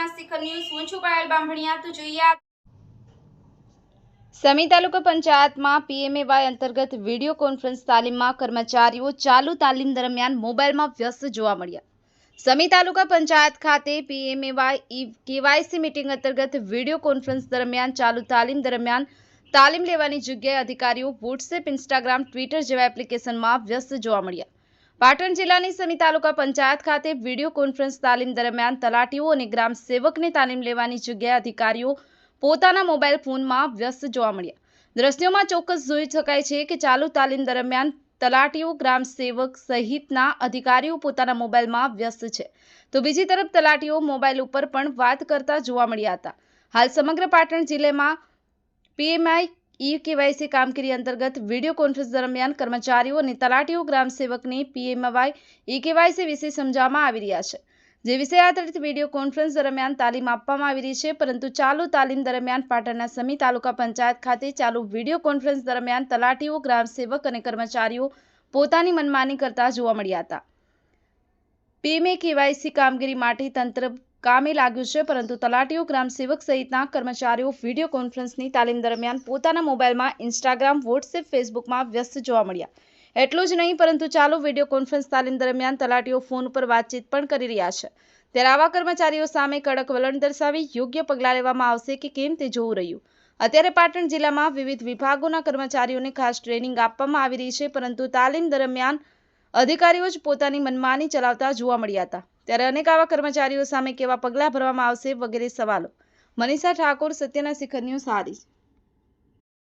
સત્યના શિખર ન્યૂઝ હું છું પાયલ બામભણિયા તો જોઈએ સમી તાલુકા પંચાયતમાં પીએમએવાય અંતર્ગત વિડીયો કોન્ફરન્સ તાલીમમાં કર્મચારીઓ ચાલુ તાલીમ દરમિયાન મોબાઈલમાં વ્યસ્ત જોવા મળ્યા। સમી તાલુકા પંચાયત ખાતે પીએમએવાય કેવાયસી મીટિંગ અંતર્ગત વિડીયો કોન્ફરન્સ દરમિયાન ચાલુ તાલીમ દરમિયાન તાલીમ લેવાની જગ્યાએ અધિકારીઓ વોટ્સએપ, ઇન્સ્ટાગ્રામ, ટ્વિટર જેવા એપ્લિકેશનમાં વ્યસ્ત જોવા મળ્યા। પાટણ જિલ્લાની સમી તાલુકા પંચાયત ખાતે વિડીયો કોન્ફરન્સ તાલીમ દરમિયાન તલાટીઓ અને ગ્રામ સેવકને તાલીમ લેવાની જગ્યાએ અધિકારીઓ પોતાના મોબાઈલ ફોનમાં વ્યસ્ત જોવા મળ્યા। દ્રશ્યોમાં ચોક્કસ જોઈ શકાય છે કે ચાલુ તાલીમ દરમિયાન તલાટીઓ, ગ્રામ સેવક સહિતના અધિકારીઓ પોતાના મોબાઈલમાં વ્યસ્ત છે, તો બીજી તરફ તલાટીઓ મોબાઈલ ઉપર પણ વાત કરતા જોવા મળ્યા હતા। હાલ સમગ્ર પાટણ જિલ્લામાં પીએમઆઈ કેવાયસી કામગીરી અંતર્ગત વિડીયો કોન્ફરન્સ દરમિયાન કર્મચારીઓ અને તલાટીઓ ગ્રામ સેવકને પીએમઆઈ કેવાયસી વિશે સમજાવવામાં આવી રહ્યા છે, જે વિશે આધારિત વિડીયો કોન્ફરન્સ દરમિયાન તાલીમ આપવામાં આવી રહી છે। પરંતુ ચાલુ તાલીમ દરમિયાન પાટણના સમી તાલુકા પંચાયત ખાતે ચાલુ વિડીયો કોન્ફરન્સ દરમિયાન તલાટીઓ, ગ્રામ સેવક અને કર્મચારીઓ પોતાની મનમાની કરતા જોવા મળ્યા હતા। પીએમએ કેવાયસી કામગીરી માટે તંત્ર કામે લાગ્યું છે, પરંતુ તલાટીઓ, ગ્રામ સેવક સહિતના કર્મચારીઓ વિડીયો કોન્ફરન્સની તાલીમ દરમિયાન પોતાના મોબાઈલમાં ઇન્સ્ટાગ્રામ, વોટ્સએપ, ફેસબુકમાં વ્યસ્ત જોવા મળ્યા। એટલું જ નહીં, પરંતુ ચાલુ વિડીયો કોન્ફરન્સ તાલીમ દરમિયાન તલાટીઓ ફોન પર વાતચીત પણ કરી રહ્યા છે, ત્યારે આવા કર્મચારીઓ સામે કડક વલણ દર્શાવી યોગ્ય પગલાં લેવામાં આવશે કે કેમ તે જોવું રહ્યું। અત્યારે પાટણ જિલ્લામાં વિવિધ વિભાગોના કર્મચારીઓને ખાસ ટ્રેનિંગ આપવામાં આવી રહી છે, પરંતુ તાલીમ દરમિયાન અધિકારીઓ જ પોતાની મનમાની ચલાવતા જોવા મળ્યા હતા, ત્યારે અનેક આવા કર્મચારીઓ સામે કેવા પગલાં ભરવામાં આવશે વગેરે સવાલો। મનીષા ઠાકોર, સત્યના શિખર ન્યૂઝ, હારીજ।